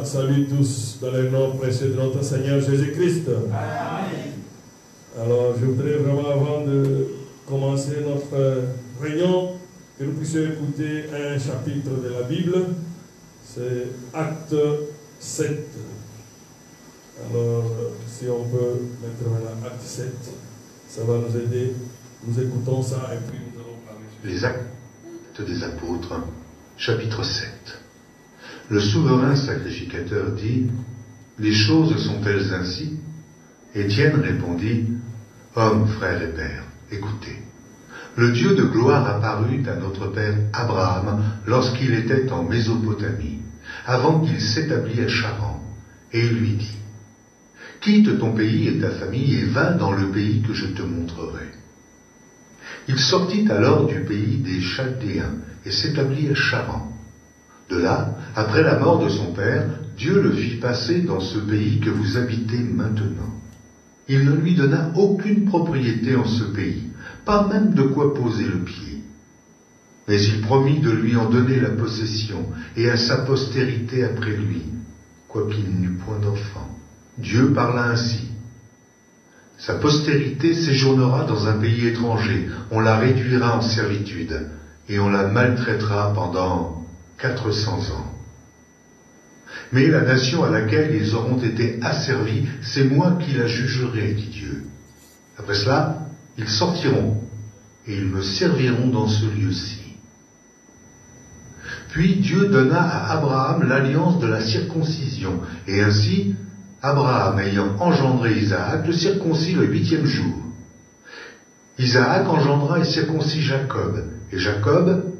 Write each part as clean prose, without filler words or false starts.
salue tous dans le nom précieux de notre Seigneur Jésus-Christ. Alors, je voudrais vraiment, avant de commencer notre réunion, que nous puissions écouter un chapitre de la Bible. C'est Acte 7. Alors, si on peut mettre maintenant Acte 7, ça va nous aider. Nous écoutons ça et puis nous allons parler. Les Actes des Apôtres, chapitre 7. Le souverain sacrificateur dit: les choses sont-elles ainsi? Étienne répondit: hommes, frères et pères, écoutez. Le Dieu de gloire apparut à notre père Abraham lorsqu'il était en Mésopotamie, avant qu'il s'établît à Charan, et il lui dit: quitte ton pays et ta famille et va dans le pays que je te montrerai. Il sortit alors du pays des Chaldéens et s'établit à Charan. De là, après la mort de son père, Dieu le fit passer dans ce pays que vous habitez maintenant. Il ne lui donna aucune propriété en ce pays, pas même de quoi poser le pied. Mais il promit de lui en donner la possession et à sa postérité après lui, quoiqu'il n'eût point d'enfant. Dieu parla ainsi: sa postérité séjournera dans un pays étranger, on la réduira en servitude, et on la maltraitera pendant 400 ans. Mais la nation à laquelle ils auront été asservis, c'est moi qui la jugerai, dit Dieu. Après cela, ils sortiront, et ils me serviront dans ce lieu-ci. Puis Dieu donna à Abraham l'alliance de la circoncision, et ainsi, Abraham ayant engendré Isaac, le circoncit le 8e jour. Isaac engendra et circoncit Jacob, et Jacob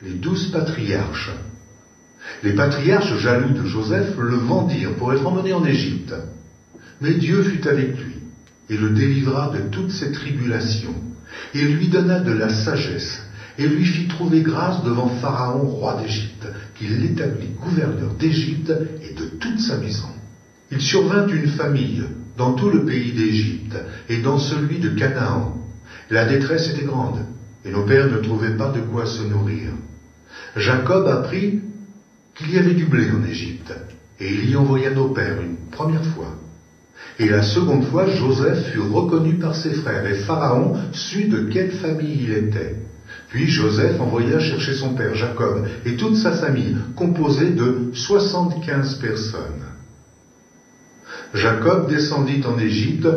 les 12 patriarches. Les patriarches jaloux de Joseph le vendirent pour être emmené en Égypte. Mais Dieu fut avec lui, et le délivra de toutes ses tribulations, et lui donna de la sagesse, et lui fit trouver grâce devant Pharaon, roi d'Égypte, qui l'établit gouverneur d'Égypte et de toute sa maison. Il survint une famille dans tout le pays d'Égypte et dans celui de Canaan. La détresse était grande, et nos pères ne trouvaient pas de quoi se nourrir. Jacob apprit qu'il y avait du blé en Égypte, et il y envoya nos pères une première fois. Et la seconde fois, Joseph fut reconnu par ses frères, et Pharaon sut de quelle famille il était. Puis Joseph envoya chercher son père Jacob et toute sa famille, composée de 75 personnes. Jacob descendit en Égypte,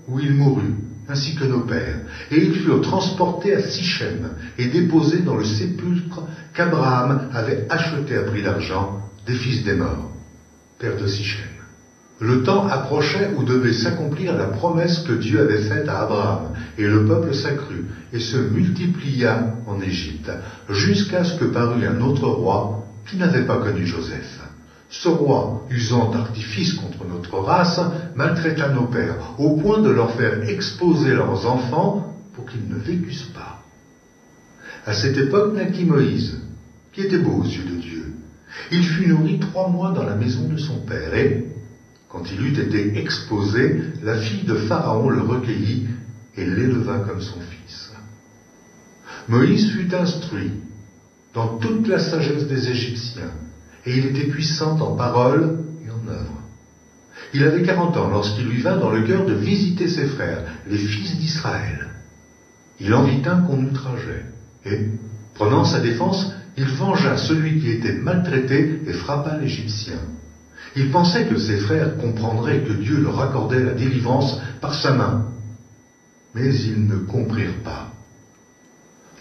où il mourut, ainsi que nos pères, et ils furent transportés à Sichem et déposés dans le sépulcre qu'Abraham avait acheté à prix d'argent des fils d'Hémor, père de Sichem. Le temps approchait où devait s'accomplir la promesse que Dieu avait faite à Abraham, et le peuple s'accrut et se multiplia en Égypte, jusqu'à ce que parut un autre roi qui n'avait pas connu Joseph. Ce roi, usant d'artifice contre notre race, maltraita nos pères, au point de leur faire exposer leurs enfants pour qu'ils ne vécussent pas. À cette époque naquit Moïse, qui était beau aux yeux de Dieu. Il fut nourri 3 mois dans la maison de son père, et, quand il eut été exposé, la fille de Pharaon le recueillit et l'éleva comme son fils. Moïse fut instruit dans toute la sagesse des Égyptiens, et il était puissant en parole et en œuvre. Il avait 40 ans lorsqu'il lui vint dans le cœur de visiter ses frères, les fils d'Israël. Il en vit un qu'on outrageait, et, prenant sa défense, il vengea celui qui était maltraité et frappa l'Égyptien. Il pensait que ses frères comprendraient que Dieu leur accordait la délivrance par sa main. Mais ils ne comprirent pas.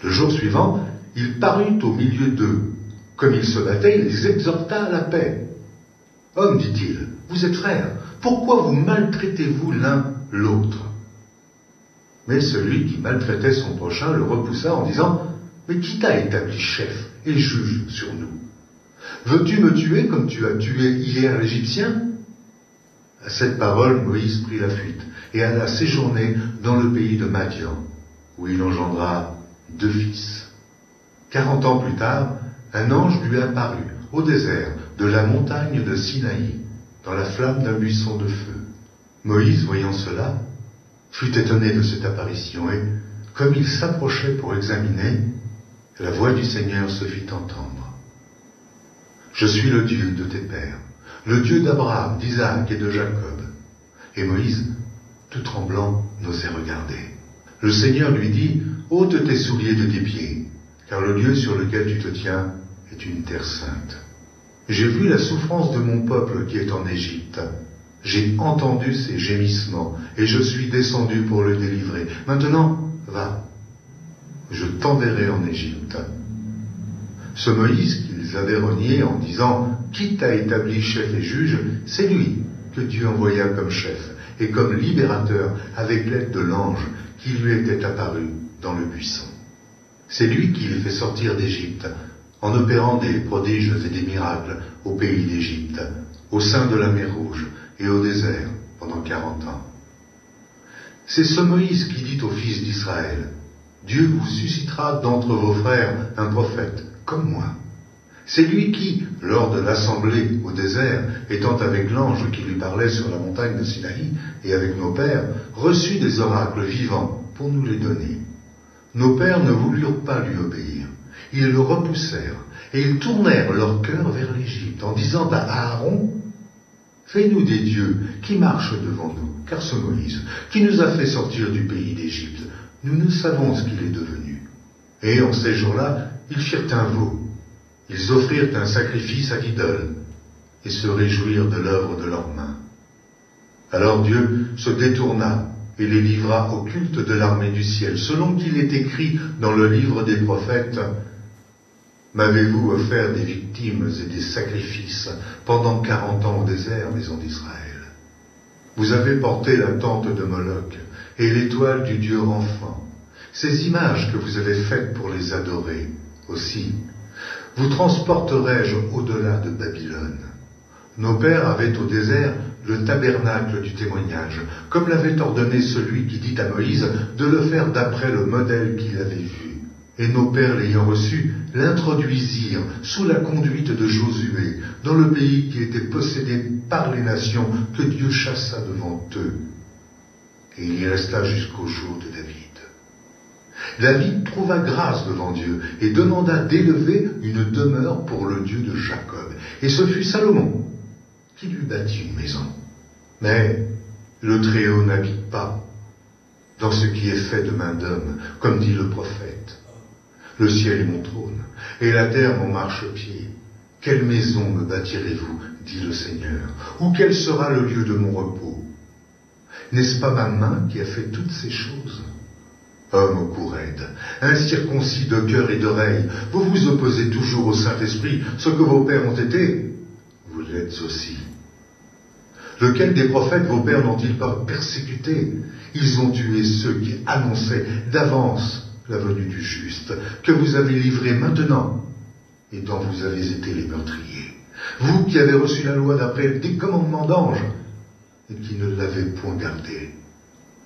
Le jour suivant, il parut au milieu d'eux. Comme ils se battaient, il les exhorta à la paix. « Hommes, dit-il, vous êtes frères, pourquoi vous maltraitez-vous l'un l'autre » Mais celui qui maltraitait son prochain le repoussa en disant « Mais qui t'a établi chef et juge sur nous ? Veux-tu me tuer comme tu as tué hier l'Égyptien » À cette parole, Moïse prit la fuite et alla séjourner dans le pays de Madian, où il engendra 2 fils. 40 ans plus tard, un ange lui apparut au désert de la montagne de Sinaï, dans la flamme d'un buisson de feu. Moïse, voyant cela, fut étonné de cette apparition, et, comme il s'approchait pour examiner, la voix du Seigneur se fit entendre. « Je suis le Dieu de tes pères, le Dieu d'Abraham, d'Isaac et de Jacob. » Et Moïse, tout tremblant, n'osait regarder. Le Seigneur lui dit, « ôte tes souliers de tes pieds, car le lieu sur lequel tu te tiens est une terre sainte. J'ai vu la souffrance de mon peuple qui est en Égypte. J'ai entendu ses gémissements, et je suis descendu pour le délivrer. Maintenant, va, je t'enverrai en Égypte. » Ce Moïse qu'ils avaient renié en disant « Qui t'a établi chef et juge ?» c'est lui que Dieu envoya comme chef et comme libérateur avec l'aide de l'ange qui lui était apparu dans le buisson. C'est lui qui les fait sortir d'Égypte en opérant des prodiges et des miracles au pays d'Égypte, au sein de la mer Rouge et au désert pendant 40 ans. C'est ce Moïse qui dit aux fils d'Israël, « Dieu vous suscitera d'entre vos frères un prophète, comme moi. » C'est lui qui, lors de l'assemblée au désert, étant avec l'ange qui lui parlait sur la montagne de Sinaï et avec nos pères, reçut des oracles vivants pour nous les donner. Nos pères ne voulurent pas lui obéir. Ils le repoussèrent et ils tournèrent leur cœur vers l'Égypte en disant à Aaron, « Fais-nous des dieux qui marchent devant nous, car ce Moïse, qui nous a fait sortir du pays d'Égypte, nous ne savons ce qu'il est devenu. » Et en ces jours-là, ils firent un veau. Ils offrirent un sacrifice à l'idole et se réjouirent de l'œuvre de leurs mains. Alors Dieu se détourna et les livra au culte de l'armée du ciel, selon qu'il est écrit dans le livre des prophètes, « M'avez-vous offert des victimes et des sacrifices pendant 40 ans au désert, maison d'Israël? Vous avez porté la tente de Moloch et l'étoile du Dieu enfant, ces images que vous avez faites pour les adorer. Aussi, vous transporterai-je au-delà de Babylone. » Nos pères avaient au désert le tabernacle du témoignage, comme l'avait ordonné celui qui dit à Moïse de le faire d'après le modèle qu'il avait vu. Et nos pères l'ayant reçu, l'introduisirent sous la conduite de Josué, dans le pays qui était possédé par les nations que Dieu chassa devant eux. Et il y resta jusqu'au jour de David. David trouva grâce devant Dieu et demanda d'élever une demeure pour le Dieu de Jacob. Et ce fut Salomon qui lui bâtit une maison. Mais le Très-Haut n'habite pas dans ce qui est fait de main d'homme, comme dit le prophète. Le ciel est mon trône, et la terre mon marchepied. Quelle maison me bâtirez-vous, dit le Seigneur, ou quel sera le lieu de mon repos? N'est-ce pas ma main qui a fait toutes ces choses? Homme au cou raide, incirconcis de cœur et d'oreille, vous vous opposez toujours au Saint-Esprit, ce que vos pères ont été, vous l'êtes aussi. Lequel des prophètes vos pères n'ont-ils pas persécuté? Ils ont tué ceux qui annonçaient d'avance la venue du juste, que vous avez livré maintenant, et dont vous avez été les meurtriers. Vous qui avez reçu la loi d'après des commandements d'anges, et qui ne l'avez point gardée.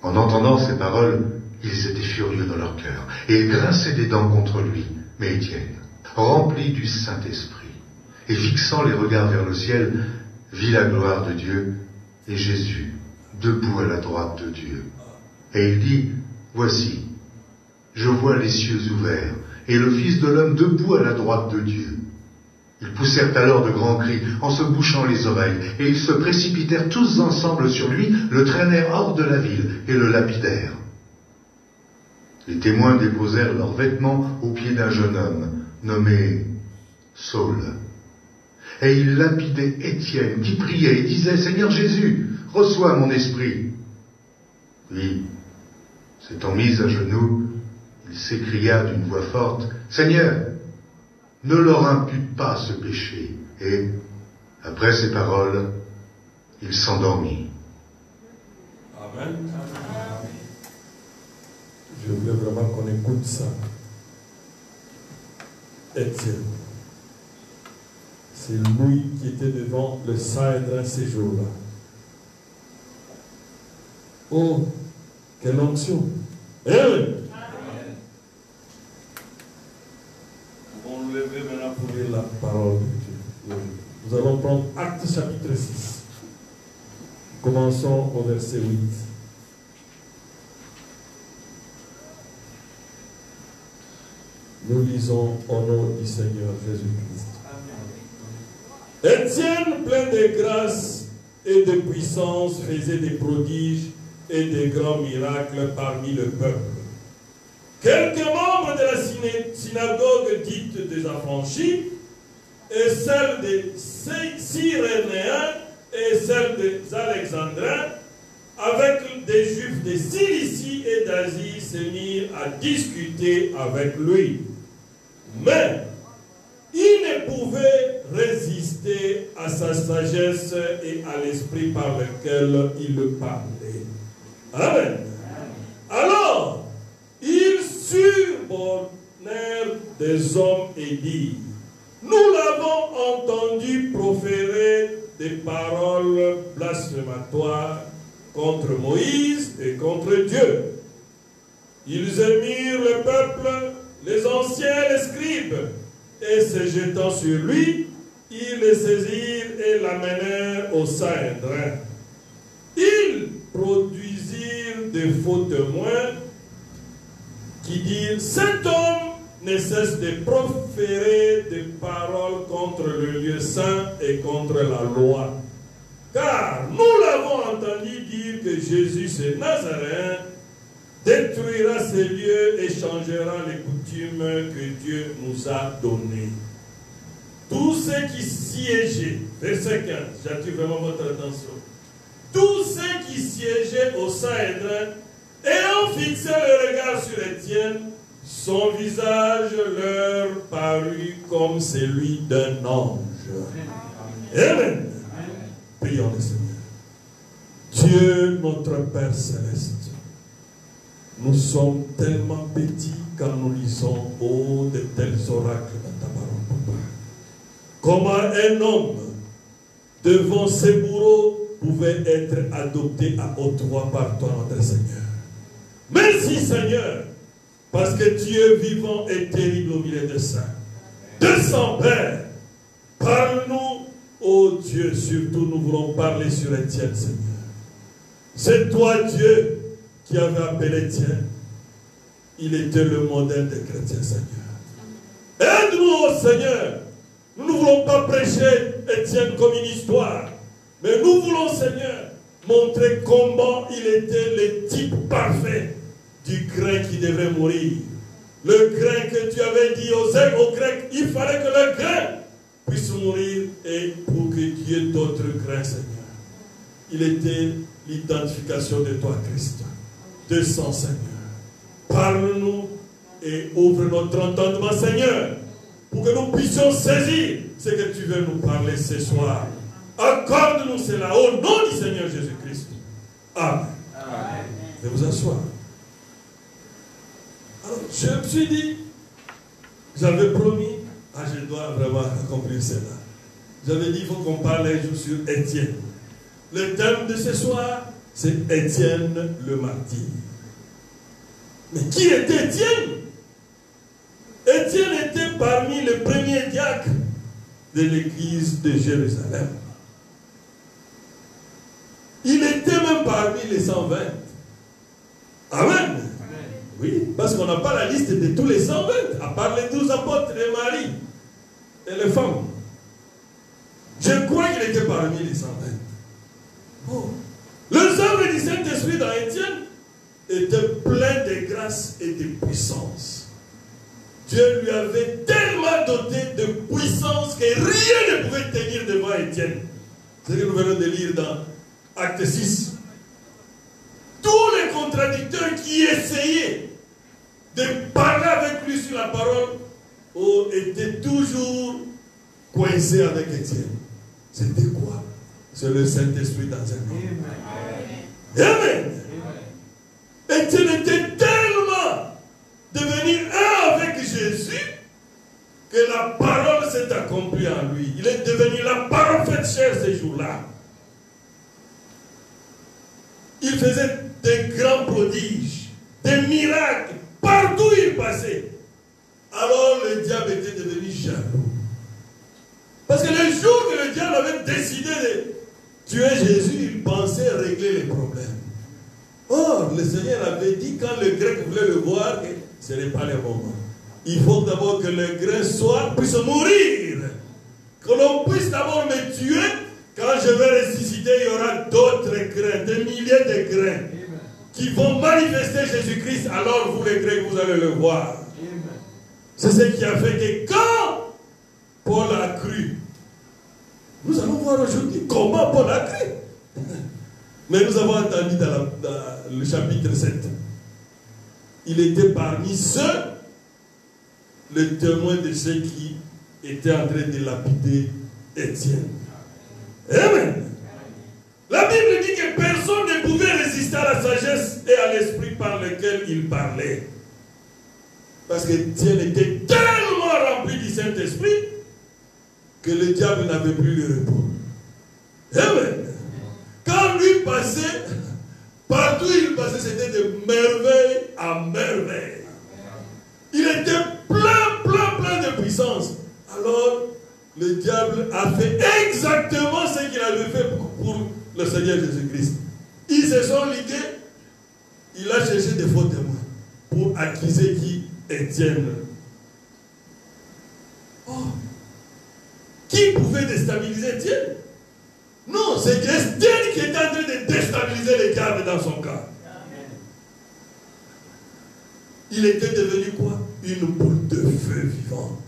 En entendant ces paroles, ils étaient furieux dans leur cœur, et grinçaient des dents contre lui. Mais Étienne, rempli du Saint-Esprit, et fixant les regards vers le ciel, vit la gloire de Dieu, et Jésus, debout à la droite de Dieu. Et il dit, voici, je vois les cieux ouverts, et le Fils de l'homme debout à la droite de Dieu. Ils poussèrent alors de grands cris, en se bouchant les oreilles, et ils se précipitèrent tous ensemble sur lui, le traînèrent hors de la ville, et le lapidèrent. Les témoins déposèrent leurs vêtements aux pieds d'un jeune homme, nommé Saul. Et ils lapidaient Étienne, qui priait et disait, Seigneur Jésus, reçois mon esprit. Puis, s'étant mis à genoux, il s'écria d'une voix forte, Seigneur, ne leur impute pas ce péché. Et, après ces paroles, il s'endormit. Amen. Je voulais vraiment qu'on écoute ça. Étienne. C'est lui qui était devant le Saint-Hédrin ces jours-là. Oh, quelle onction! Eh oui! On va nous lever maintenant pour lire la parole de Dieu. Nous allons prendre Actes chapitre 6. Commençons au verset 8. Nous lisons au nom du Seigneur Jésus-Christ. Étienne, plein de grâce et de puissance, faisait des prodiges et des grands miracles parmi le peuple. Quelques membres de la synagogue dite des affranchis, et celle des Cyrénéens et celle des Alexandrins, avec des Juifs de Cilicie et d'Asie, se mirent à discuter avec lui. Mais il ne pouvait résister à sa sagesse et à l'esprit par lequel il le parlait. Amen. Alors, ils subornèrent des hommes et dirent, nous l'avons entendu proférer des paroles blasphématoires contre Moïse et contre Dieu. Ils émirent le peuple, les anciens, les scribes, et se jetant sur lui, ils le saisirent et l'amenèrent au Saint-Hédrin. Ils produisirent de faux témoins qui dirent, cet homme ne cesse de proférer des paroles contre le lieu saint et contre la loi. Car nous l'avons entendu dire que Jésus, ce Nazaréen, détruira ces lieux et changera les coutumes que Dieu nous a données. Tous ceux qui siégeaient, verset 15, j'attire vraiment votre attention. Tous ceux qui siégeaient au Saint-Hédrin, ayant fixé le regard sur Étienne, son visage leur parut comme celui d'un ange. Amen. Prions le Seigneur. Dieu, notre Père Céleste, nous sommes tellement petits quand nous lisons de tels oracles dans ta parole, Papa. Comment un homme devant ses bourreaux pouvait être adopté à haute voix par toi, notre Seigneur. Merci, Seigneur, parce que Dieu vivant est terrible au milieu de ça. Descends, Père, parle-nous, ô Dieu, surtout nous voulons parler sur Étienne, Seigneur. C'est toi, Dieu, qui avait appelé Étienne. Il était le modèle des chrétiens, Seigneur. Aide-nous, ô Seigneur. Nous ne voulons pas prêcher Étienne comme une histoire, mais nous voulons, Seigneur, montrer comment il était le type parfait du grain qui devait mourir. Le grain que tu avais dit aux Grecs, il fallait que le grain puisse mourir et pour que Dieu d'autres grains, Seigneur. Il était l'identification de toi, Christ. Descends, Seigneur. Parle-nous et ouvre notre entendement, Seigneur, pour que nous puissions saisir ce que tu veux nous parler ce soir. Accorde-nous cela au nom du Seigneur Jésus-Christ. Amen. Amen. Je vais vous asseoir. Alors, je me suis dit, j'avais promis, je dois vraiment accomplir cela. J'avais dit, il faut qu'on parle un jour sur Étienne. Le thème de ce soir, c'est Étienne le martyr. Mais qui était Étienne? Étienne était parmi les premiers diacres de l'église de Jérusalem. Il était même parmi les 120. Amen. Oui, parce qu'on n'a pas la liste de tous les 120, à part les 12 apôtres et Marie et les femmes. Je crois qu'il était parmi les 120. Oh. Le œuvre du Saint-Esprit dans Étienne était plein de grâce et de puissance. Dieu lui avait tellement doté de puissance que rien ne pouvait tenir devant Étienne. C'est ce que nous venons de lire dans Acte 6. Tous les contradicteurs qui essayaient de parler avec lui sur la parole étaient toujours coincés avec Étienne. C'était quoi? C'est le Saint-Esprit dans un homme. Amen. Étienne était tellement devenu un avec Jésus que la parole s'est accomplie en lui. Il est devenu la parole faite chair ces jours-là. Il faisait des grands prodiges, des miracles, partout où il passait. Alors le diable était devenu jaloux. Parce que le jour que le diable avait décidé de tuer Jésus, il pensait régler les problèmes. Or, le Seigneur avait dit, quand le grec voulait le voir, que ce n'est pas le moment. Il faut d'abord que le grain puisse mourir. Que l'on puisse d'abord me tuer. Quand je vais ressusciter, il y aura d'autres grains, des milliers de grains, qui vont manifester Jésus-Christ. Alors vous les Grecs, vous allez le voir. C'est ce qui a fait que quand Paul a cru, nous allons voir aujourd'hui comment Paul a cru. Mais nous avons entendu dans le chapitre 7, il était parmi ceux, le témoin de ceux qui étaient en train de lapider Étienne. Amen. La Bible dit que personne ne pouvait résister à la sagesse et à l'esprit par lequel il parlait. Parce qu'Étienne était tellement rempli du Saint-Esprit que le diable n'avait plus le repos. Amen. Quand lui passait, partout où il passait, c'était de merveille à merveille. Il était plein de puissance. Alors, le diable a fait exactement ce qu'il avait fait pour le Seigneur Jésus-Christ. Ils se sont ligués, il a cherché des faux témoins pour accuser qui? Étienne. Oh. Qui pouvait déstabiliser Étienne? Non, c'est Étienne qui était en train de déstabiliser les diables dans son cas. Il était devenu quoi? Une boule de feu vivante.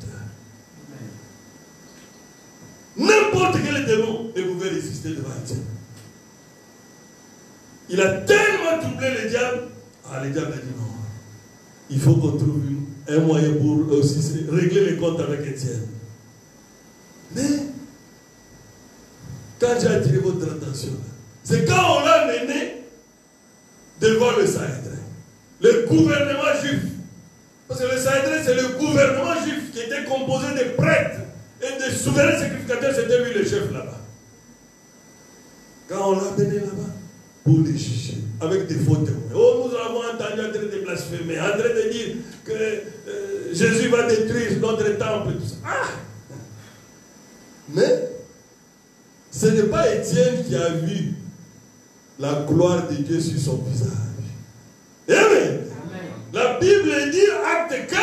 N'importe quel démon ne pouvait résister devant Étienne. Il a tellement troublé les diables. Le diable a dit non. Il faut qu'on trouve un moyen pour aussi régler les comptes avec Étienne. Mais, quand j'ai attiré votre attention, c'est quand on l'a mené devant le Sanhédrin, le gouvernement juif. Parce que le Sanhédrin, c'est le gouvernement juif qui était composé de prêtres et de souverains sacrificateurs, c'était lui le chef là-bas. Quand on l'a mené là-bas, pour les juger, avec des faux témoins. Oh, nous avons entendu en train de blasphémer, en train de dire que Jésus va détruire notre temple et tout ça. Mais, ce n'est pas Étienne qui a vu la gloire de Dieu sur son visage. Amen. La Bible dit, acte 15,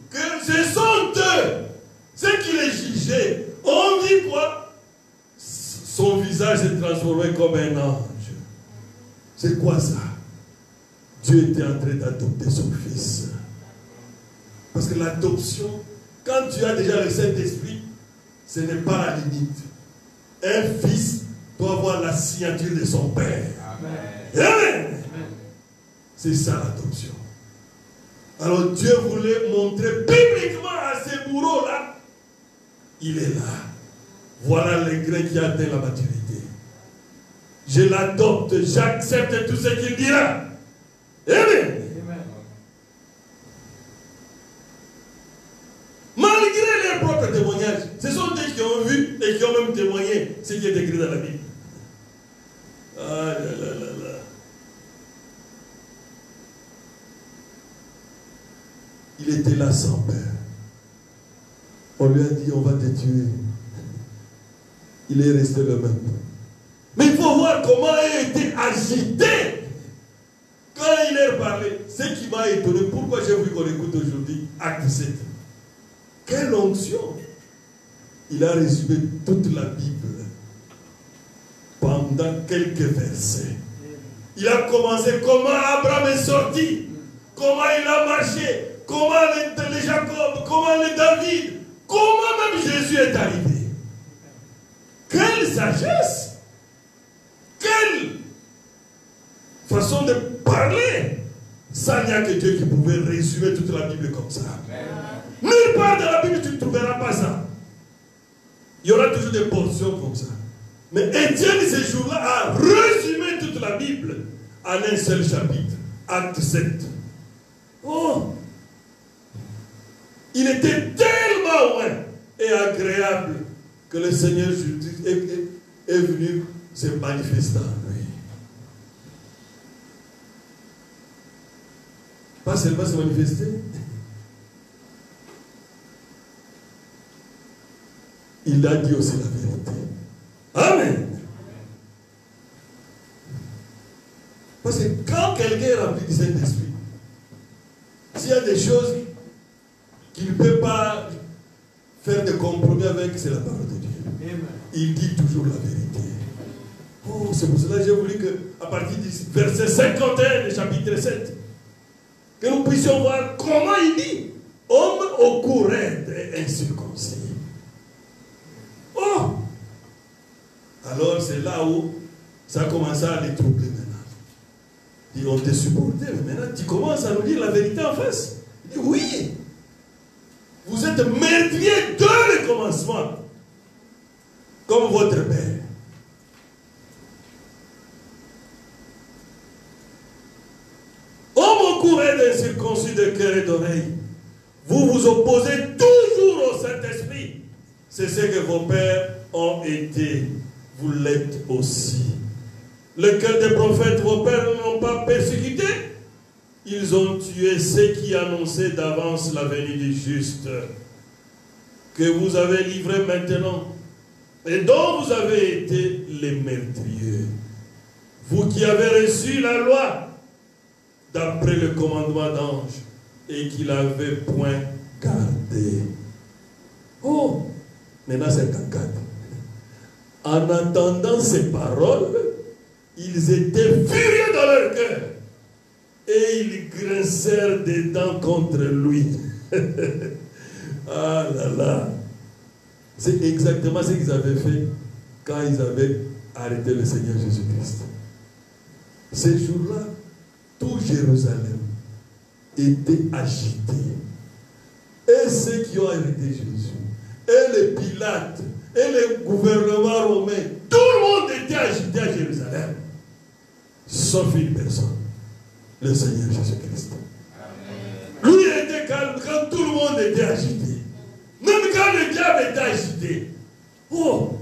que ce sont eux, ceux qui les jugeaient. On dit quoi? Son visage s'est transformé comme un ange. C'est quoi ça? Dieu était en train d'adopter son fils. Parce que l'adoption, quand tu as déjà le Saint-Esprit, ce n'est pas la limite. Un fils doit avoir la signature de son père. Amen. Amen. C'est ça l'adoption. Alors Dieu voulait montrer publiquement à ces bourreaux-là, il est là. Voilà le grain qui atteint la maturité. Je l'adopte, j'accepte tout ce qu'il dira. Amen. Malgré leurs propres témoignages, ce sont eux qui ont vu et qui ont même témoigné ce qui est écrit dans la Bible. Ah là là là là. Il était là sans peur. On lui a dit, on va te tuer. Il est resté le même. Mais il faut voir comment il a été agité quand il leur parlait. Ce qui m'a étonné, pourquoi j'ai voulu qu'on écoute aujourd'hui Acte 7. Quelle onction! Il a résumé toute la Bible pendant quelques versets. Il a commencé comment Abraham est sorti, comment il a marché, comment les Jacob, comment les David, comment même Jésus est arrivé. Quelle sagesse! Quelle façon de parler! Ça, il n'y a que Dieu qui pouvait résumer toute la Bible comme ça. Nulle part dans la Bible, tu ne trouveras pas ça. Il y aura toujours des portions comme ça. Mais Étienne, ce jour-là, a résumé toute la Bible en un seul chapitre. Acte 7. Oh! Il était tellement loin et agréable que le Seigneur Jésus est venu se manifester en lui. Pas seulement se manifester. Il a dit aussi la vérité. Amen. Parce que quand quelqu'un est rempli du Saint-Esprit, s'il y a des choses qu'il ne peut pas faire de compromis avec, c'est la parole de Dieu. Amen. Il dit toujours la vérité. Oh, c'est pour cela que j'ai voulu qu'à partir du verset 51 du chapitre 7, que nous puissions voir comment il dit homme au cou raide et incirconcis. Oh! Alors c'est là où ça a commencé à les troubler maintenant. Ils ont te supporté, mais maintenant tu commences à nous dire la vérité en face. Il dit oui! Vous êtes meurtriers dès le commencement, comme votre père. Homme au cou raide et incirconcis de cœur et d'oreille, vous vous opposez toujours au Saint-Esprit. C'est ce que vos pères ont été. Vous l'êtes aussi. Lequel des prophètes vos pères n'ont pas persécuté? Ils ont tué ceux qui annonçaient d'avance la venue du juste, que vous avez livré maintenant, et dont vous avez été les meurtriers. Vous qui avez reçu la loi d'après le commandement d'ange, et qui l'avez point gardé. Oh! Maintenant c'est 54. En entendant ces paroles, ils étaient furieux dans leur cœur. Et ils grincèrent des dents contre lui. Ah là là. C'est exactement ce qu'ils avaient fait quand ils avaient arrêté le Seigneur Jésus-Christ. Ces jours-là, tout Jérusalem était agité. Et ceux qui ont arrêté Jésus, et les Pilates, et le gouvernement romain, tout le monde était agité à Jérusalem. Sauf une personne, le Seigneur Jésus-Christ. Lui était calme quand tout le monde était agité. Même quand le diable était agité. Oh!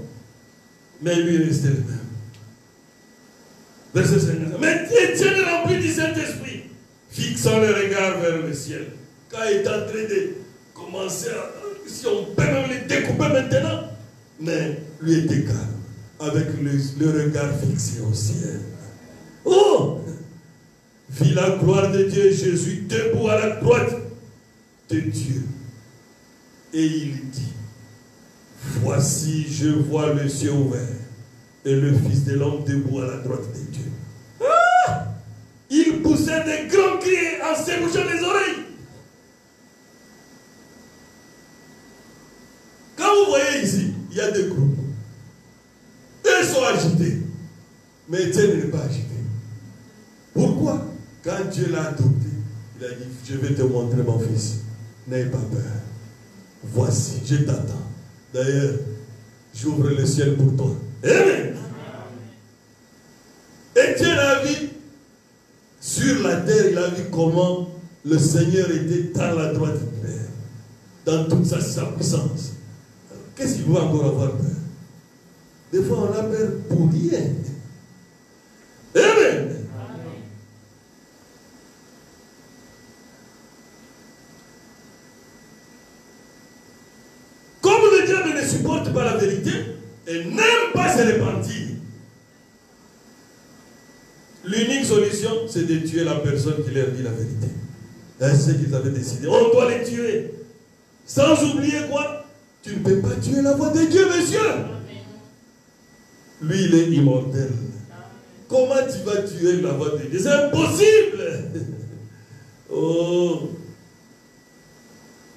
Mais lui restait le même. Verset 50. Mais Étienne est rempli du Saint-Esprit, fixant le regard vers le ciel. Quand il est en train de commencer à... Si on peut même les découper maintenant. Mais lui était calme, avec le regard fixé au ciel. Oh! Vit la gloire de Dieu, Jésus debout à la droite de Dieu. Et il dit, voici, je vois le ciel ouvert et le Fils de l'homme debout à la droite de Dieu. Ah! Il poussait des grands cris en s'ébouchant les oreilles. Quand vous voyez ici, il y a deux groupes. Eux sont agités, mais Étienne n'est pas agité. Pourquoi? Quand Dieu l'a adopté, il a dit, je vais te montrer mon fils. N'aie pas peur. Voici, je t'attends. D'ailleurs, j'ouvre le ciel pour toi. Amen. Étienne a vu sur la terre, il a vu comment le Seigneur était dans la droite du Père, dans toute sa puissance. Qu'est-ce qu'il veut encore avoir peur? Des fois, on a peur pour rien. Amen. Comme le diable ne supporte pas la vérité et n'aime pas se repentir, l'unique solution, c'est de tuer la personne qui leur dit la vérité. C'est ce qu'ils avaient décidé. On doit les tuer. Sans oublier quoi? Tu ne peux pas tuer la voix de Dieu, monsieur. Lui, il est immortel. Comment tu vas tuer la voix de Dieu? C'est impossible. Oh.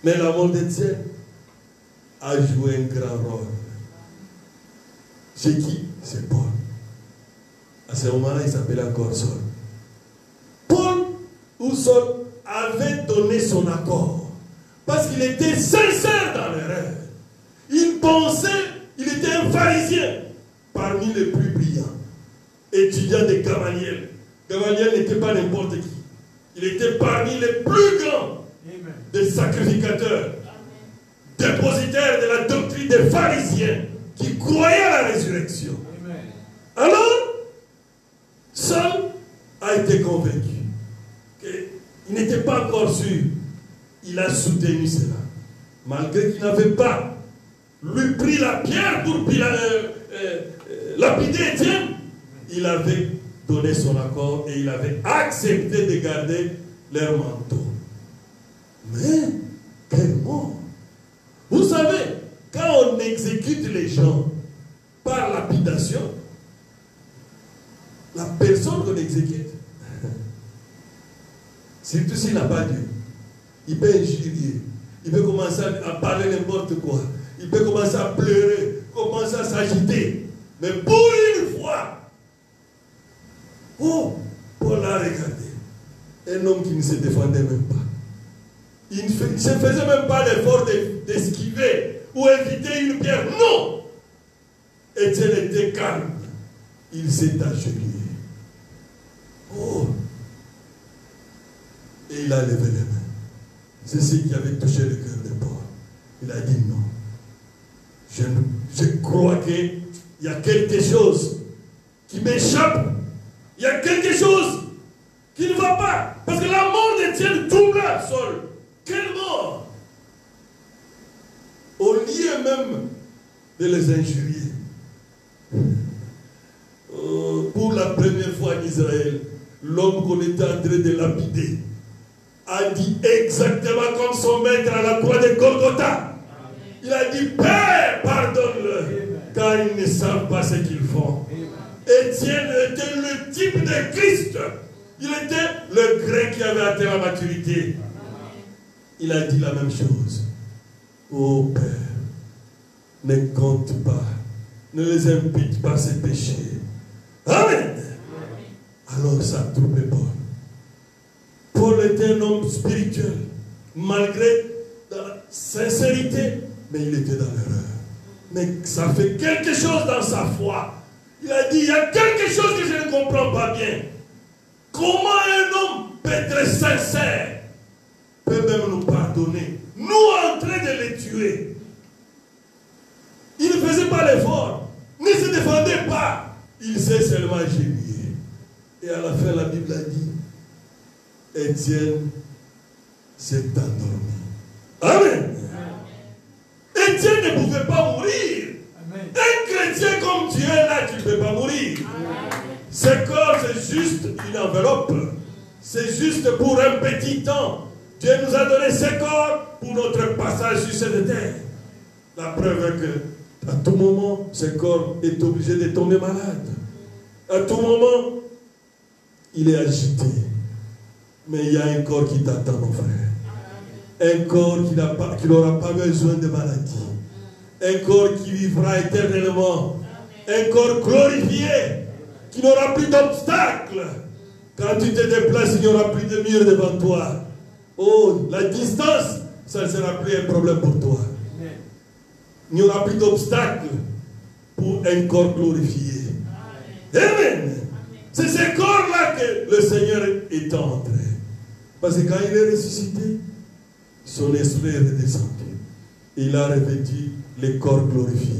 Mais la mort d'Étienne a joué un grand rôle. C'est qui? C'est Paul. À ce moment-là, il s'appelait encore Saul. Paul ou Saul avait donné son accord parce qu'il était sincère dans l'erreur. Il pensait, il était un pharisien parmi les plus brillants, étudiant de Gamaliel. Gamaliel n'était pas n'importe qui. Il était parmi les plus grands des sacrificateurs, dépositaires de la doctrine des pharisiens qui croyaient à la résurrection. Alors, Saul a été convaincu qu'il n'était pas encore sûr. Il a soutenu cela. Malgré qu'il n'avait pas lui pris la pierre pour lapider Étienne, il avait donné son accord et il avait accepté de garder leur manteau. Mais, quel mort! Vous savez, quand on exécute les gens par lapidation, la personne qu'on exécute, surtout s'il n'a pas Dieu, il peut injurier, il peut commencer à parler n'importe quoi, il peut commencer à pleurer, commencer à s'agiter. Mais pour une fois, oh, Paul a regardé un homme qui ne se défendait même pas. Il ne se faisait même pas l'effort d'esquiver ou éviter une pierre. Non! Étienne était calme. Il s'est agenouillé. Oh! Et il a levé les mains. C'est ce qui avait touché le cœur de Paul. Il a dit non. Je crois qu'il y a quelque chose qui m'échappe. Il y a quelque chose qui ne va pas. Parce que la mort d'Étienne doubla Saul. Quelle mort! Au lieu même de les injurier. Pour la première fois en Israël, l'homme qu'on était en train de lapider a dit exactement comme son maître à la croix de Golgotha. Il a dit, Père, pardonne-le, car ils ne savent pas ce qu'ils font. Étienne était le type de Christ. Il était le grec qui avait atteint la maturité. Il a dit la même chose. Oh Père, ne compte pas, ne les impute pas ces péchés. Amen. Alors ça a troublé Paul. Paul était un homme spirituel, malgré la sincérité, mais il était dans l'erreur. Mais ça fait quelque chose dans sa foi. Il a dit, il y a quelque chose que je ne comprends pas bien. Comment un homme peut être sincère, peut même nous pardonner, nous en train de les tuer. Il ne faisait pas l'effort, ne se défendait pas. Il s'est seulement agenouillé. Et à la fin, la Bible a dit, Étienne s'est endormi. Amen. Étienne ne pouvait pas mourir. Amen. Un chrétien comme tu es là, tu ne peux pas mourir. Ce corps, c'est juste une enveloppe. C'est juste pour un petit temps. Dieu nous a donné ce corps pour notre passage sur cette terre. La preuve est que à tout moment, ce corps est obligé de tomber malade. À tout moment, il est agité. Mais il y a un corps qui t'attend, mon frère. Un corps qui n'aura pas besoin de maladie. Un corps qui vivra éternellement. Un corps glorifié, qui n'aura plus d'obstacles. Quand tu te déplaces, il n'y aura plus de mur devant toi. Oh, la distance, ça ne sera plus un problème pour toi. Il n'y aura plus d'obstacles. pour un corps glorifié. Amen. C'est ce corps-là que le Seigneur est entré. Parce que quand il est ressuscité, son esprit est redescendu. Il a revêtu les corps glorifiés.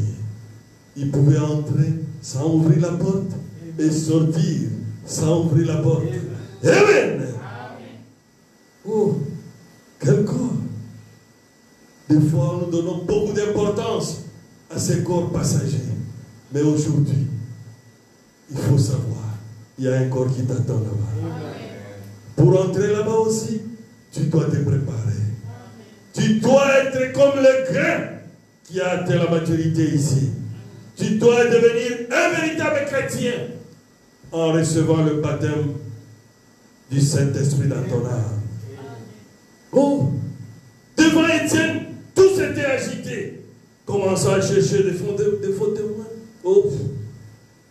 Il pouvait entrer sans ouvrir la porte et sortir sans ouvrir la porte. Amen. Oh, quel corps. Des fois, nous donnons beaucoup d'importance à ces corps passagers. Mais aujourd'hui, il faut savoir, il y a un corps qui t'attend là-bas. Pour entrer là-bas aussi, tu dois te préparer. Tu dois être comme le grain qui a atteint la maturité ici. Tu dois devenir un véritable chrétien en recevant le baptême du Saint-Esprit dans ton âme. Oh, devant Étienne, tout s'était agité, commençant à chercher des faux témoins. Oh,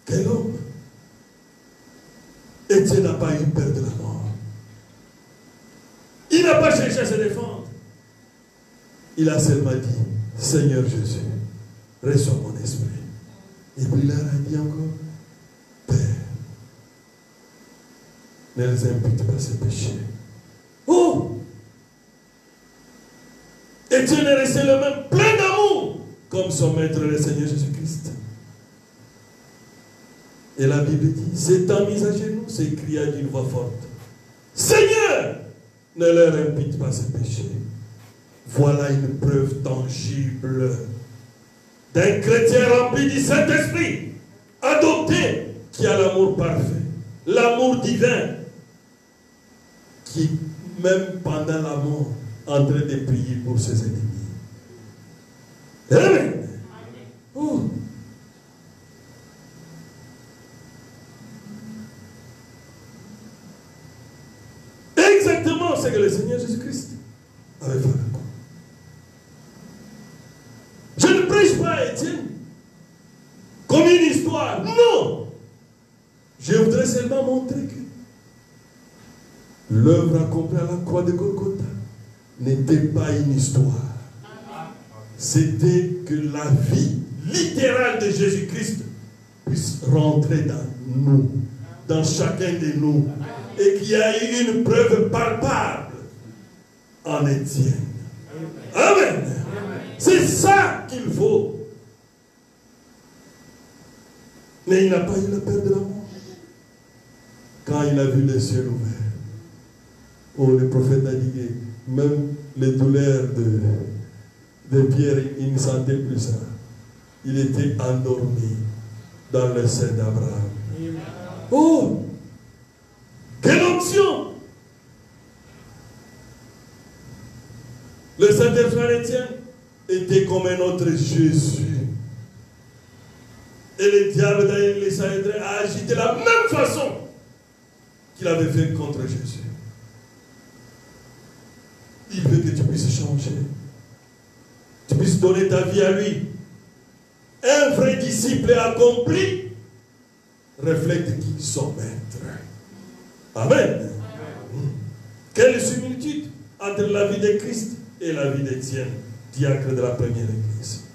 quel homme! Étienne n'a pas eu peur de la mort. Il n'a pas cherché à se défendre. Il a seulement dit, Seigneur Jésus, reçois mon esprit. Et puis il leur a dit encore, Père, ne les impute pas ces péchés. Oh! Étienne est resté le même, plein d'amour, comme son maître le Seigneur Jésus-Christ. Et la Bible dit, s'étant mis à genoux, s'écria d'une voix forte, Seigneur, ne leur impute pas ces péchés. Voilà une preuve tangible d'un chrétien rempli du Saint-Esprit, adopté, qui a l'amour parfait, l'amour divin, qui, même pendant la mort, est en train de prier pour ses ennemis. Amen. Oh. Exactement ce que le Seigneur Jésus-Christ avait fait. Je ne prêche pas à Étienne comme une histoire. Non. Je voudrais seulement montrer que l'œuvre accomplie à la croix de Golgotha n'était pas une histoire. C'était que la vie littérale de Jésus-Christ puisse rentrer dans nous, dans chacun de nous, et qu'il y a eu une preuve palpable en Étienne. Amen. C'est ça qu'il faut. Mais il n'a pas eu la peur de la mort. Quand il a vu les cieux ouverts, oh, le prophète a dit que même les douleurs de Pierre, il ne sentait plus ça. Il était endormi dans le sein d'Abraham. Oh, quelle onction! Le Saint-Esprit Étienne était comme un autre Jésus. Et le diable dans les Sanhédrins a agi de la même façon qu'il avait fait contre Jésus. Il veut que tu puisses changer. Tu puisses donner ta vie à lui. Un vrai disciple accompli reflète qui? Son maître. Amen. Quelle similitude entre la vie de Christ et la vie d'Étienne, diacre de la première église.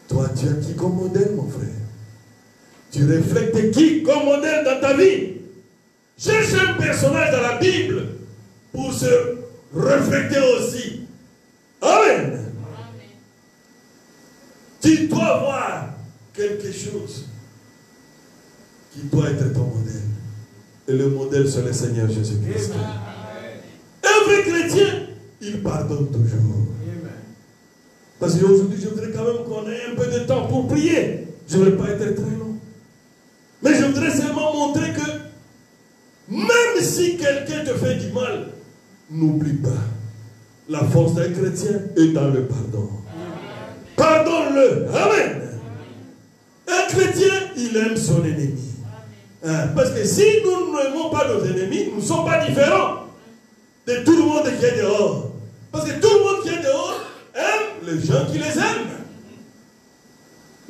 Toi, tu as qui comme modèle, mon frère? Tu reflètes qui comme modèle dans ta vie? Cherche un personnage dans la Bible pour se refléter aussi. Amen. Amen. Tu dois voir quelque chose qui doit être ton modèle. Et le modèle, c'est le Seigneur Jésus-Christ. Un vrai chrétien, il pardonne toujours. Parce qu'aujourd'hui, je voudrais quand même qu'on ait un peu de temps pour prier. Je ne vais pas être très long. Mais je voudrais seulement montrer que même si quelqu'un te fait du mal, n'oublie pas, la force d'un chrétien est dans le pardon. Pardonne-le. Amen. Un chrétien, il aime son ennemi. Parce que si nous n'aimons pas nos ennemis, nous ne sommes pas différents de tout le monde qui est dehors. Parce que tout le monde qui est dehors aime les gens qui les aiment.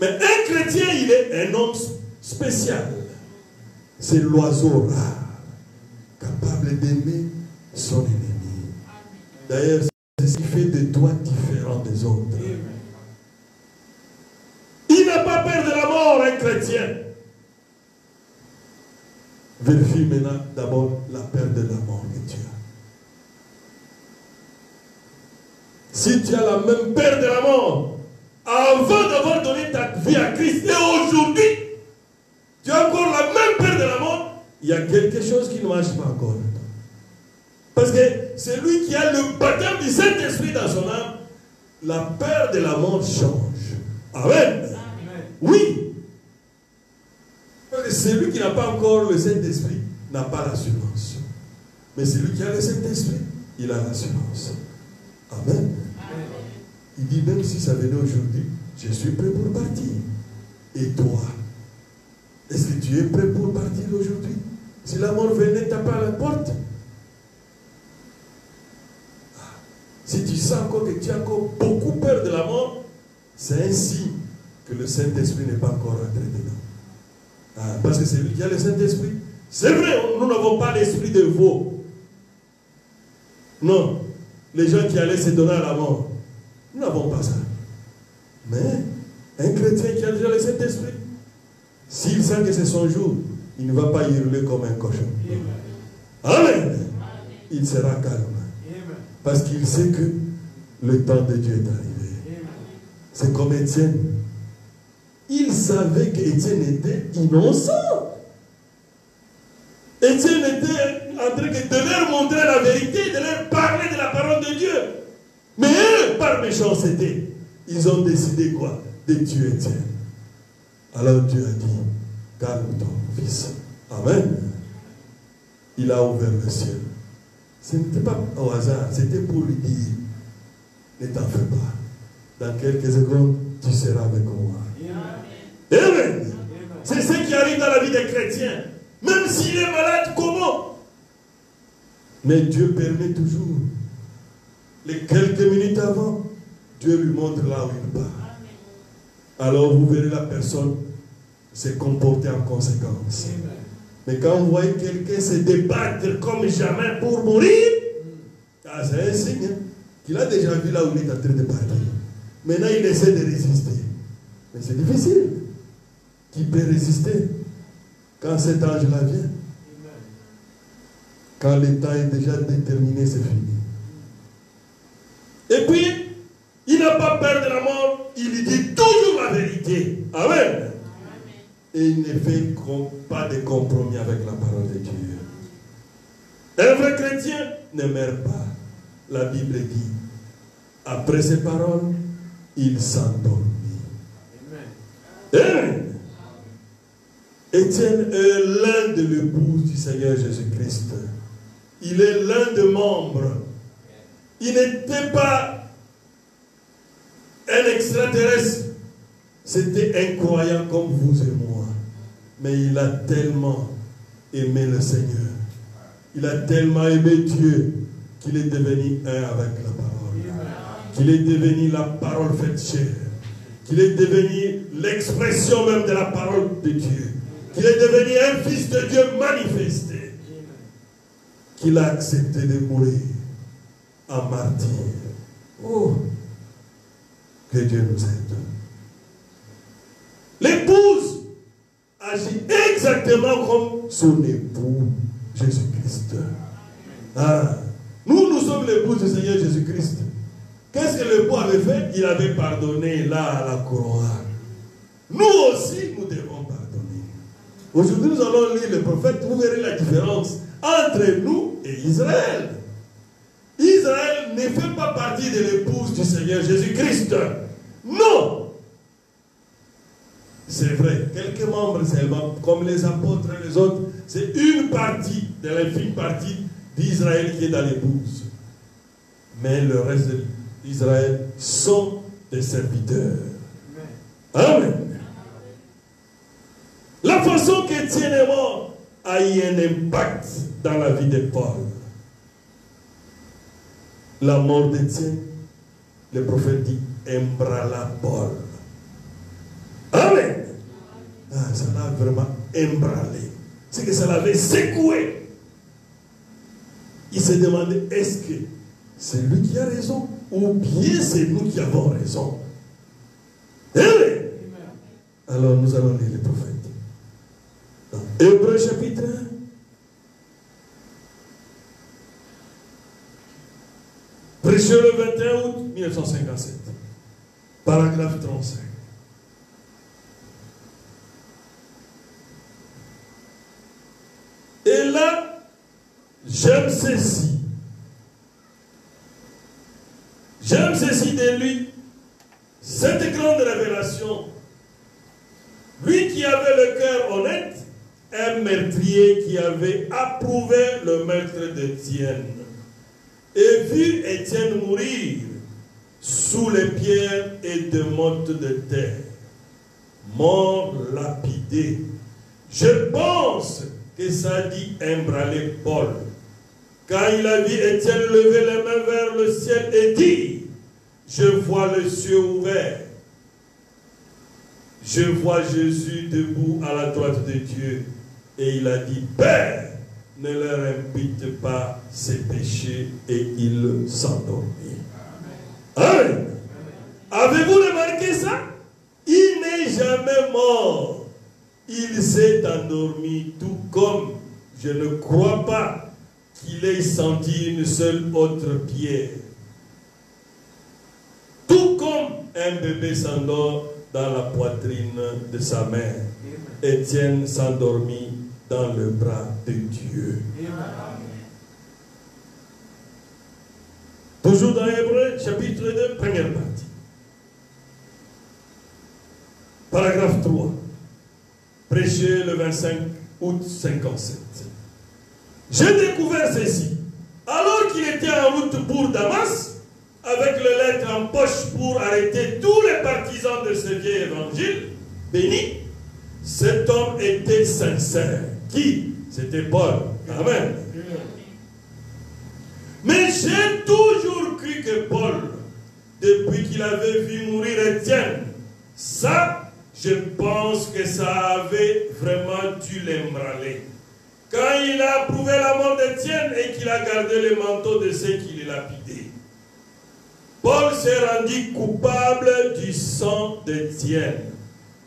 Mais un chrétien, il est un homme spécial. C'est l'oiseau rare, capable d'aimer son ennemi. D'ailleurs, c'est ce qui fait de toi différent des autres. pas peur de la mort, un chrétien, vérifie maintenant d'abord la peur de la mort que tu as. Si tu as la même peur de la mort, avant d'avoir donné ta vie à Christ, et aujourd'hui, tu as encore la même peur de la mort, il y a quelque chose qui ne marche pas encore. Parce que celui qui a le baptême du Saint-Esprit dans son âme, la peur de la mort change. Amen. Amen. Oui. Parce que celui qui n'a pas encore le Saint-Esprit n'a pas l'assurance. Mais celui qui a le Saint-Esprit, il a l'assurance. Amen. Amen. Il dit, même si ça venait aujourd'hui, je suis prêt pour partir. Et toi, est-ce que tu es prêt pour partir aujourd'hui? Si la mort venait taper à la porte, si tu sens encore que tu as encore beaucoup peur de la mort, c'est un signe que le Saint-Esprit n'est pas encore rentré dedans. Parce que c'est lui qui a le Saint-Esprit. C'est vrai, nous n'avons pas l'esprit de veau. Non, les gens qui allaient se donner à la mort, nous n'avons pas ça. Mais un chrétien qui a déjà le Saint-Esprit, s'il sent que c'est son jour, il ne va pas hurler comme un cochon. Amen. Il sera calme. Parce qu'il sait que le temps de Dieu est arrivé. C'est comme Étienne. Il savait qu'Étienne était innocent. Étienne était en train de leur montrer la vérité, de leur parler de la parole de Dieu. Mais eux, par méchanceté, ils ont décidé quoi? De tuer Étienne. Alors Dieu a dit, calme-toi, fils. Amen. Il a ouvert le ciel. Ce n'était pas au hasard, c'était pour lui dire, ne t'en fais pas. Dans quelques secondes, tu seras avec moi. Amen. Amen. C'est ce qui arrive dans la vie des chrétiens. Même s'il est malade, comment? Mais Dieu permet toujours. Les quelques minutes avant, Dieu lui montre là où il part. Alors vous verrez la personne se comporter en conséquence. Mais quand vous voyez quelqu'un se débattre comme jamais pour mourir, c'est un signe qu'il a déjà vu là où il est en train de partir. Maintenant il essaie de résister. Mais c'est difficile. Qui peut résister quand cet ange-là vient? Quand le temps est déjà déterminé, c'est fini. Et puis, il n'a pas peur de la mort, il lui dit toujours la vérité. Amen. Et il ne fait pas de compromis avec la parole de Dieu. Un vrai chrétien ne meurt pas. La Bible dit, après ces paroles, il s'endormit. Amen. Étienne est l'un de l'épouse du Seigneur Jésus-Christ. Il est l'un des membres. Il n'était pas un extraterrestre. C'était un croyant comme vous et moi. Mais il a tellement aimé le Seigneur. Il a tellement aimé Dieu qu'il est devenu un avec la parole. Qu'il est devenu la parole faite chair. Qu'il est devenu l'expression même de la parole de Dieu. Qu'il est devenu un fils de Dieu manifesté. Qu'il a accepté de mourir en martyr. Oh, que Dieu nous aide. L'épouse agit exactement comme son époux Jésus-Christ. Nous sommes l'épouse du Seigneur Jésus-Christ. Qu'est-ce que l'époux avait fait? Il avait pardonné là à la croix. Nous aussi, nous devons pardonner. Aujourd'hui, nous allons lire le prophète. Vous verrez la différence entre nous et Israël. Israël ne fait pas partie de l'épouse du Seigneur Jésus-Christ. Non. C'est vrai, quelques membres seulement, comme les apôtres et les autres, c'est une partie, de l'infime partie d'Israël qui est dans l'épouse. Mais le reste d'Israël sont des serviteurs. Amen. La façon qu'Étienne est mort a eu un impact dans la vie de Paul. La mort d'Étienne, le prophète dit, ébranla Paul. Amen. Ça l'a vraiment ébranlé. C'est que ça l'avait secoué. Il se demandait, est-ce que c'est lui qui a raison ou bien c'est nous qui avons raison? Amen. Alors nous allons lire les prophètes. Dans Hébreux chapitre 1. Prêché le 21 août 1957. Paragraphe 35. Et là, j'aime ceci. J'aime ceci de lui. Cette grande révélation. Lui qui avait le cœur honnête, un meurtrier qui avait approuvé le meurtre d'Étienne. Et vu Étienne mourir sous les pierres et de mottes de terre, mort lapidé. Je pense que ça dit embranler Paul. Quand il a vu Étienne lever les mains vers le ciel et dire, je vois le ciel ouvert, je vois Jésus debout à la droite de Dieu. Et il a dit, Père, ne leur impute pas ses péchés, et il s'endormit. Amen. Avez-vous remarqué ça? Il n'est jamais mort. Il s'est endormi, tout comme je ne crois pas qu'il ait senti une seule autre pierre. Tout comme un bébé s'endort dans la poitrine de sa mère, Étienne s'endormit dans le bras de Dieu. Toujours dans Hébreux, chapitre 2, première partie. Paragraphe 3. Prêché le 25 août 57. J'ai découvert ceci. Alors qu'il était en route pour Damas, avec le lettre en poche pour arrêter tous les partisans de ce vieil évangile, béni, cet homme était sincère. Qui? C'était Paul. Amen. Mais j'ai toujours cru que Paul, depuis qu'il avait vu mourir Étienne, ça, je pense que ça avait vraiment dû l'ébranler. Quand il a approuvé la mort d'Étienne et qu'il a gardé le manteau de ceux qui les lapidaient, Paul s'est rendu coupable du sang d'Étienne.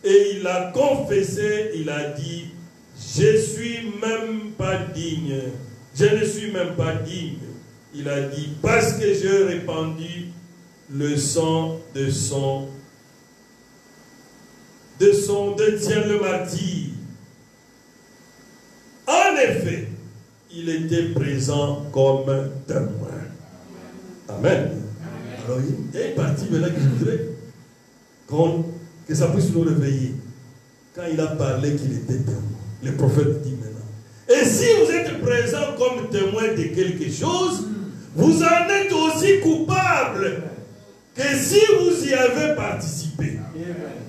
Et il a confessé, il a dit, je ne suis même pas digne. Je ne suis même pas digne. Il a dit, parce que j'ai répandu le sang d'Étienne le martyr. En effet, il était présent comme témoin. Amen. Alors, il y a une partie maintenant que je voudrais que ça puisse nous réveiller. Quand il a parlé qu'il était témoin, le prophète dit maintenant. Et si vous êtes présent comme témoin de quelque chose, vous en êtes aussi coupable que si vous y avez participé.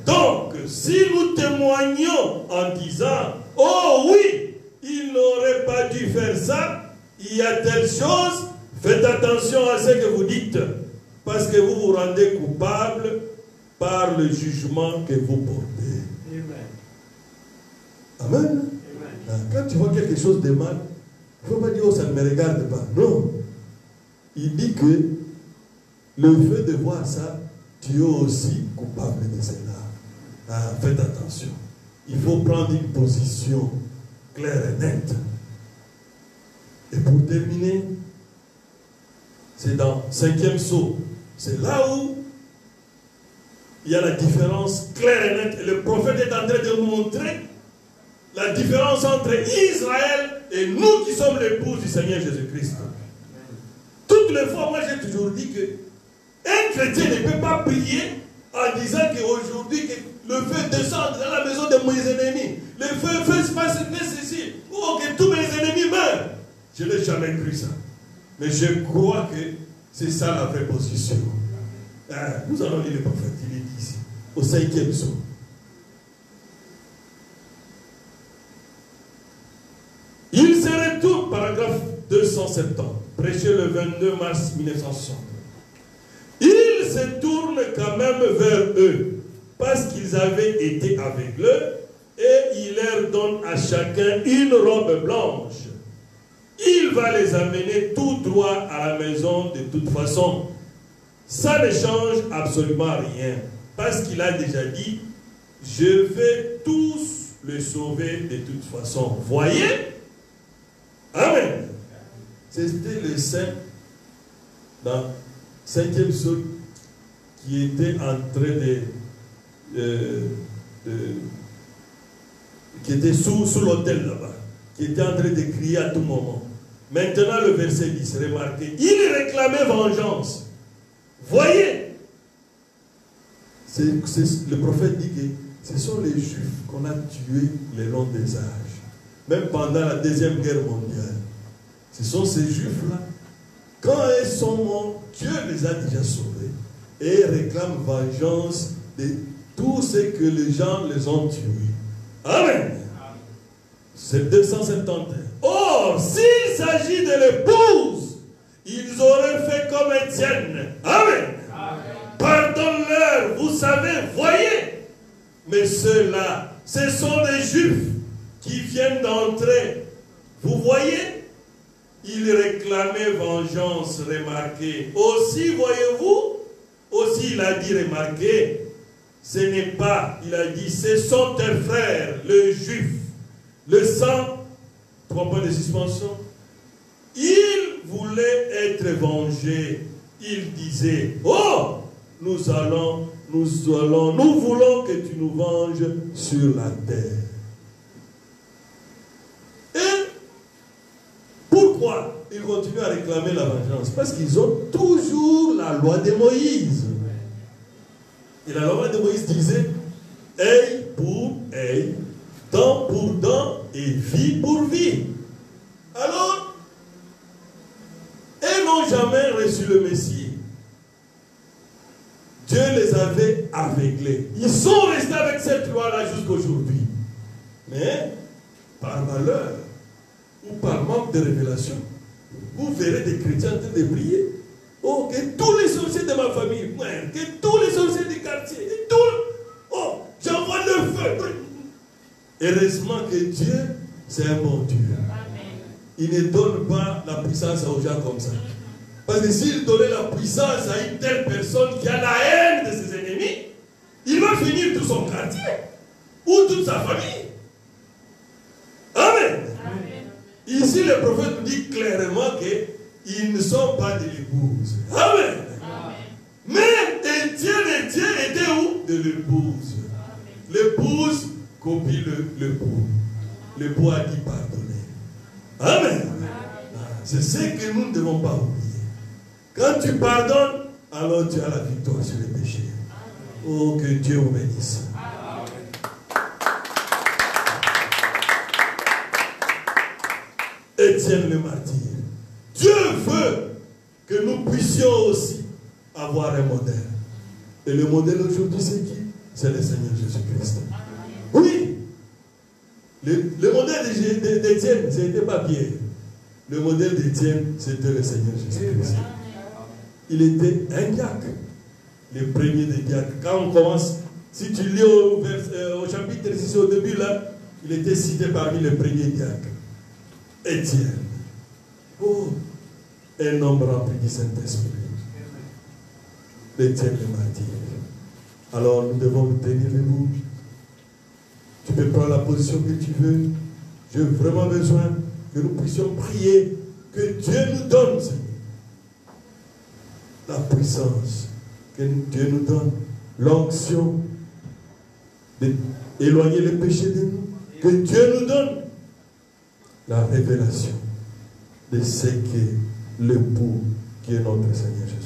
Donc, si nous témoignons en disant, oh oui, il n'aurait pas dû faire ça, il y a telle chose, faites attention à ce que vous dites, parce que vous vous rendez coupable par le jugement que vous portez. Amen. Quand tu vois quelque chose de mal, il ne faut pas dire, oh, ça ne me regarde pas. Non. Il dit que le fait de voir ça, tu es aussi coupable de cela. Faites attention. Il faut prendre une position claire et nette. Et pour terminer, c'est dans 5e sceau. C'est là où il y a la différence claire et nette. Et le prophète est en train de montrer la différence entre Israël et nous qui sommes l'épouse du Seigneur Jésus-Christ. Toutes les fois, moi j'ai toujours dit que un chrétien ne peut pas prier en disant qu'aujourd'hui le feu descend dans la maison de mes ennemis. Le feu se passe ceci. Oh, que tous mes ennemis meurent. Je n'ai jamais cru ça. Mais je crois que c'est ça la vraie position. Nous allons lire le prophète, il est dit ici, au 5e psaume. Il se retourne, paragraphe 270, prêché le 22 mars 1960. Il se tourne quand même vers eux, parce qu'ils avaient été aveugleux, et il leur donne à chacun une robe blanche. Il va les amener tout droit à la maison de toute façon. Ça ne change absolument rien, parce qu'il a déjà dit, je vais tous les sauver de toute façon. Voyez? Amen. C'était le saint dans 5e psaume qui était en train qui était sous l'autel là-bas, qui était en train de crier à tout moment. Maintenant le verset 10, remarquez, il réclamait vengeance. Voyez, le prophète dit que ce sont les Juifs qu'on a tués le long des âges, même pendant la Deuxième Guerre mondiale. Ce sont ces Juifs-là, quand ils sont morts, Dieu les a déjà sauvés et réclame vengeance de tout ce que les gens les ont tués. Amen. C'est 271. Or, s'il s'agit de l'épouse, ils auraient fait comme Étienne. Amen. Pardonne-leur, vous savez, voyez. Mais ceux-là, ce sont des Juifs qui viennent d'entrer. Vous voyez, ils réclamaient vengeance, remarquez. Aussi, voyez-vous, aussi il a dit, remarquez, ce n'est pas, il a dit, ce sont tes frères, les Juifs. Le sang, 3 points de suspension. Il voulait être vengé. Il disait, oh, nous voulons que tu nous venges sur la terre. Et pourquoi ils continuent à réclamer la vengeance? Parce qu'ils ont toujours la loi de Moïse. Et la loi de Moïse disait, œil pour œil, dent pour dent et vie pour vie. Alors, ils n'ont jamais reçu le Messie. Dieu les avait aveuglés. Ils sont restés avec cette loi-là jusqu'aujourd'hui. Mais, par malheur, ou par manque de révélation, vous verrez des chrétiens en train de prier. Oh, que tous les sorciers de ma famille, que tous les sorciers du quartier, oh, j'envoie le feu. Heureusement que Dieu, c'est un bon Dieu. Il ne donne pas la puissance aux gens comme ça. Parce que s'il donnait la puissance à une telle personne qui a la haine de ses ennemis, il va finir tout son quartier ou toute sa famille. Amen. Amen. Ici, le prophète nous dit clairement qu'ils ne sont pas de l'épouse. Amen. Amen. Mais Étienne était où? De l'épouse. L'épouse copie l'époux. L'époux a dit pardonner. Amen. C'est ce que nous ne devons pas oublier. Quand tu pardonnes, alors tu as la victoire sur les péchés. Oh, que Dieu vous bénisse. Étienne le martyr. Dieu veut que nous puissions aussi avoir un modèle. Et le modèle aujourd'hui, c'est qui? C'est le Seigneur Jésus-Christ. Oui. Le modèle d'Étienne, ce n'était pas Pierre. Le modèle d'Étienne, c'était le Seigneur Jésus-Christ. Il était un diacre. Le premier des diacres. Quand on commence, si tu lis au chapitre 6 au début, là, il était cité parmi les premiers diacres. Étienne. Oh, un homme rempli du Saint-Esprit. Étienne le martyr. Alors nous devons nous tenir debout. Tu peux prendre la position que tu veux. J'ai vraiment besoin que nous puissions prier, que Dieu nous donne, Seigneur, la puissance, que Dieu nous donne l'onction d'éloigner les péchés de nous, que Dieu nous donne la révélation de ce qu'est l'époux qui est notre Seigneur Jésus.